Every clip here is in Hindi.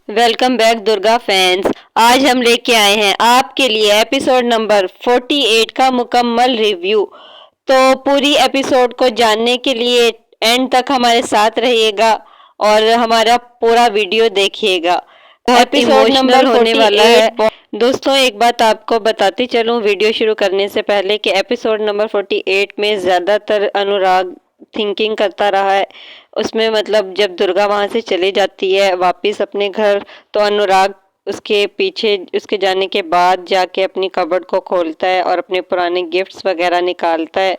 Welcome back Durga fans. आज हम लेके आए हैं आपके लिए एपिसोड नंबर 48 का मुकम्मल रिव्यू। तो पूरी एपिसोड को जानने के लिए एंड तक हमारे साथ रहिएगा और हमारा पूरा वीडियो देखिएगा। बहुत इमोशनल होने वाला है। दोस्तों, एक बात आपको बताती चलूं वीडियो शुरू करने से पहले कि एपिसोड नंबर 48 में ज़्यादातर अनुराग थिंकिंग करता रहा है। उसमें मतलब जब दुर्गा वहां से चली जाती है वापस अपने घर, तो अनुराग उसके पीछे उसके जाने के बाद जाके अपनी कबर्ड को खोलता है और अपने पुराने गिफ्ट्स वगैरह निकालता है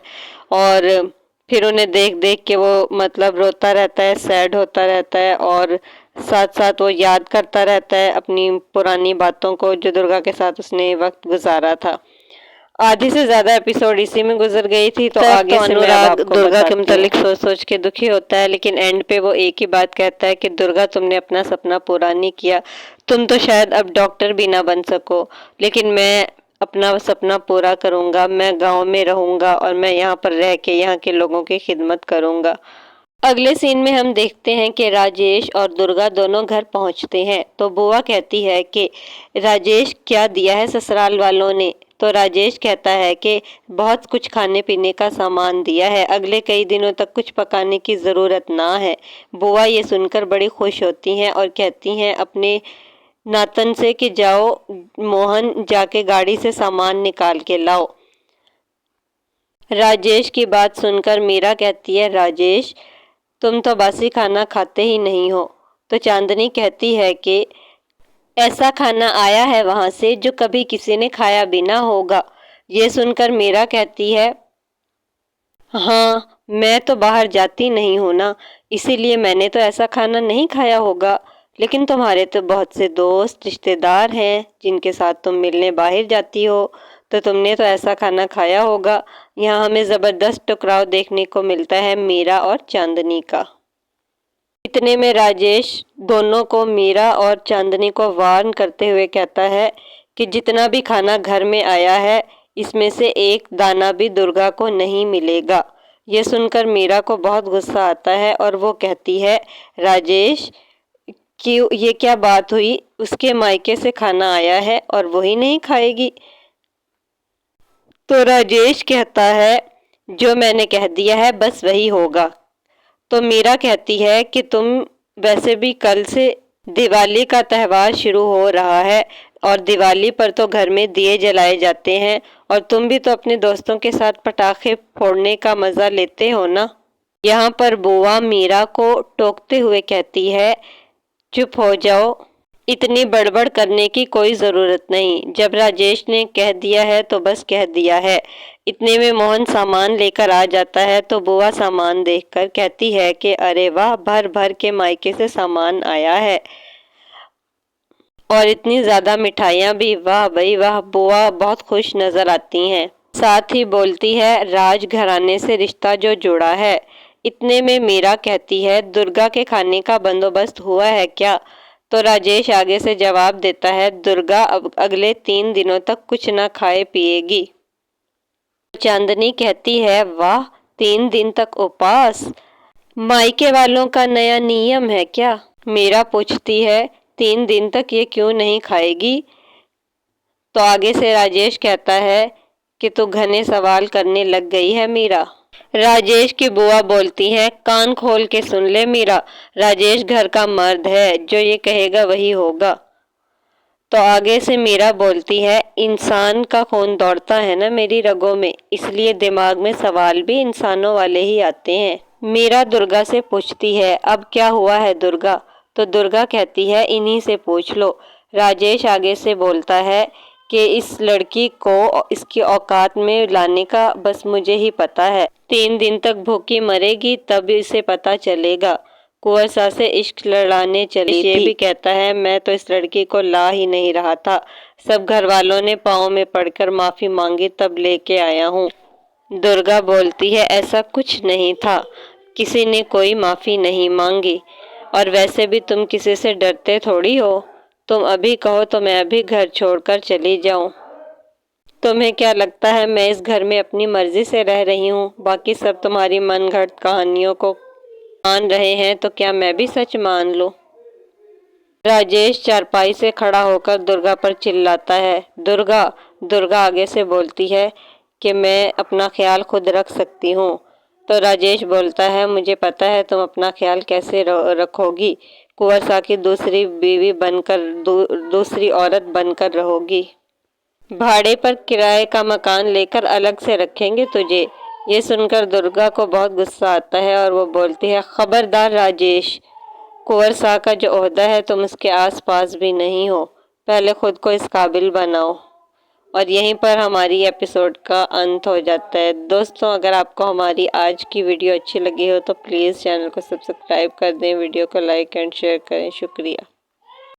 और फिर उन्हें देख देख के वो मतलब रोता रहता है, सैड होता रहता है और साथ साथ वो याद करता रहता है अपनी पुरानी बातों को जो दुर्गा के साथ उसने वक्त गुजारा था। आधी से ज्यादा एपिसोड इसी में गुजर गई थी, तो आगे से मैं अब आपको दुर्गा के मुतालिक सोच सोच के दुखी होता है, लेकिन एंड पे वो एक ही बात कहता है कि दुर्गा, तुमने अपना सपना पूरा नहीं किया। तुम तो शायद अब डॉक्टर भी ना बन सको, लेकिन मैं अपना सपना पूरा करूंगा। मैं गांव में रहूंगा और मैं यहाँ पर रह के यहाँ के लोगों की खिदमत करूंगा। अगले सीन में हम देखते हैं कि राजेश और दुर्गा दोनों घर पहुंचते हैं। तो बुआ कहती है कि राजेश, क्या दिया है ससुराल वालों ने? तो राजेश कहता है कि बहुत कुछ खाने पीने का सामान दिया है, अगले कई दिनों तक कुछ पकाने की ज़रूरत ना है। बुआ ये सुनकर बड़ी खुश होती हैं और कहती हैं अपने नातन से कि जाओ मोहन, जाके गाड़ी से सामान निकाल के लाओ। राजेश की बात सुनकर मीरा कहती है, राजेश तुम तो बासी खाना खाते ही नहीं हो। तो चांदनी कहती है कि ऐसा खाना आया है वहां से जो कभी किसी ने खाया भी ना होगा। ये सुनकर मीरा कहती है, हाँ मैं तो बाहर जाती नहीं हूं ना, इसीलिए मैंने तो ऐसा खाना नहीं खाया होगा। लेकिन तुम्हारे तो बहुत से दोस्त रिश्तेदार हैं जिनके साथ तुम मिलने बाहर जाती हो, तो तुमने तो ऐसा खाना खाया होगा। यहाँ हमें ज़बरदस्त टकराव देखने को मिलता है मीरा और चांदनी का। इतने में राजेश दोनों को, मीरा और चांदनी को वार्न करते हुए कहता है कि जितना भी खाना घर में आया है इसमें से एक दाना भी दुर्गा को नहीं मिलेगा। ये सुनकर मीरा को बहुत गुस्सा आता है और वो कहती है, राजेश कि ये क्या बात हुई, उसके मायके से खाना आया है और वही नहीं खाएगी? तो राजेश कहता है, जो मैंने कह दिया है बस वही होगा। तो मीरा कहती है कि तुम, वैसे भी कल से दिवाली का त्यौहार शुरू हो रहा है और दिवाली पर तो घर में दिए जलाए जाते हैं और तुम भी तो अपने दोस्तों के साथ पटाखे फोड़ने का मज़ा लेते हो ना। यहाँ पर बुआ मीरा को टोकते हुए कहती है, चुप हो जाओ, इतनी बड़बड़ करने की कोई ज़रूरत नहीं। जब राजेश ने कह दिया है तो बस कह दिया है। इतने में मोहन सामान लेकर आ जाता है, तो बुआ सामान देखकर कहती है कि अरे वाह, भर भर के मायके से सामान आया है और इतनी ज़्यादा मिठाइयाँ भी, वाह भाई वाह। बुआ बहुत खुश नज़र आती हैं, साथ ही बोलती है, राज घराने से रिश्ता जो जुड़ा है। इतने में मीरा कहती है, दुर्गा के खाने का बंदोबस्त हुआ है क्या? तो राजेश आगे से जवाब देता है, दुर्गा अब अगले 3 दिनों तक कुछ ना खाए पिएगी। चांदनी कहती है, वाह, 3 दिन तक उपवास, मायके वालों का नया नियम है क्या? मीरा पूछती है, 3 दिन तक ये क्यों नहीं खाएगी? तो आगे से राजेश कहता है कि तू घने सवाल करने लग गई है मीरा। राजेश की बुआ बोलती है, कान खोल के सुन ले मीरा, राजेश घर का मर्द है, जो ये कहेगा वही होगा। तो आगे से मीरा बोलती है, इंसान का खून दौड़ता है ना मेरी रगों में, इसलिए दिमाग में सवाल भी इंसानों वाले ही आते हैं। मीरा दुर्गा से पूछती है, अब क्या हुआ है दुर्गा? तो दुर्गा कहती है, इन्हीं से पूछ लो। राजेश आगे से बोलता है कि इस लड़की को इसकी औकात में लाने का बस मुझे ही पता है। 3 दिन तक भूखी मरेगी तब इसे पता चलेगा। कुंवर साहब से इश्क लड़ाने चली थी। ये भी कहता है, मैं तो इस लड़की को ला ही नहीं रहा था, सब घर वालों ने पाँव में पड़कर माफ़ी मांगी तब लेके आया हूँ। दुर्गा बोलती है, ऐसा कुछ नहीं था, किसी ने कोई माफ़ी नहीं मांगी, और वैसे भी तुम किसी से डरते थोड़ी हो। तुम अभी कहो तो मैं अभी घर छोड़कर चली जाऊं। तुम्हें क्या लगता है मैं इस घर में अपनी मर्जी से रह रही हूँ? बाकी सब तुम्हारी मनगढ़ंत कहानियों को मान रहे हैं, तो क्या मैं भी सच मान लूं? राजेश चारपाई से खड़ा होकर दुर्गा पर चिल्लाता है। दुर्गा दुर्गा आगे से बोलती है कि मैं अपना ख्याल खुद रख सकती हूँ। तो राजेश बोलता है, मुझे पता है तुम अपना ख्याल कैसे रखोगी। कुंवर शाह की दूसरी बीवी बनकर दूसरी औरत बनकर रहोगी। भाड़े पर किराए का मकान लेकर अलग से रखेंगे तुझे। ये सुनकर दुर्गा को बहुत गुस्सा आता है और वो बोलती है, खबरदार राजेश, कुंवर शाह का जो ओहदा है तुम उसके आसपास भी नहीं हो। पहले खुद को इस काबिल बनाओ। और यहीं पर हमारी एपिसोड का अंत हो जाता है। दोस्तों, अगर आपको हमारी आज की वीडियो अच्छी लगी हो तो प्लीज़ चैनल को सब्सक्राइब कर दें, वीडियो को लाइक एंड शेयर करें। शुक्रिया।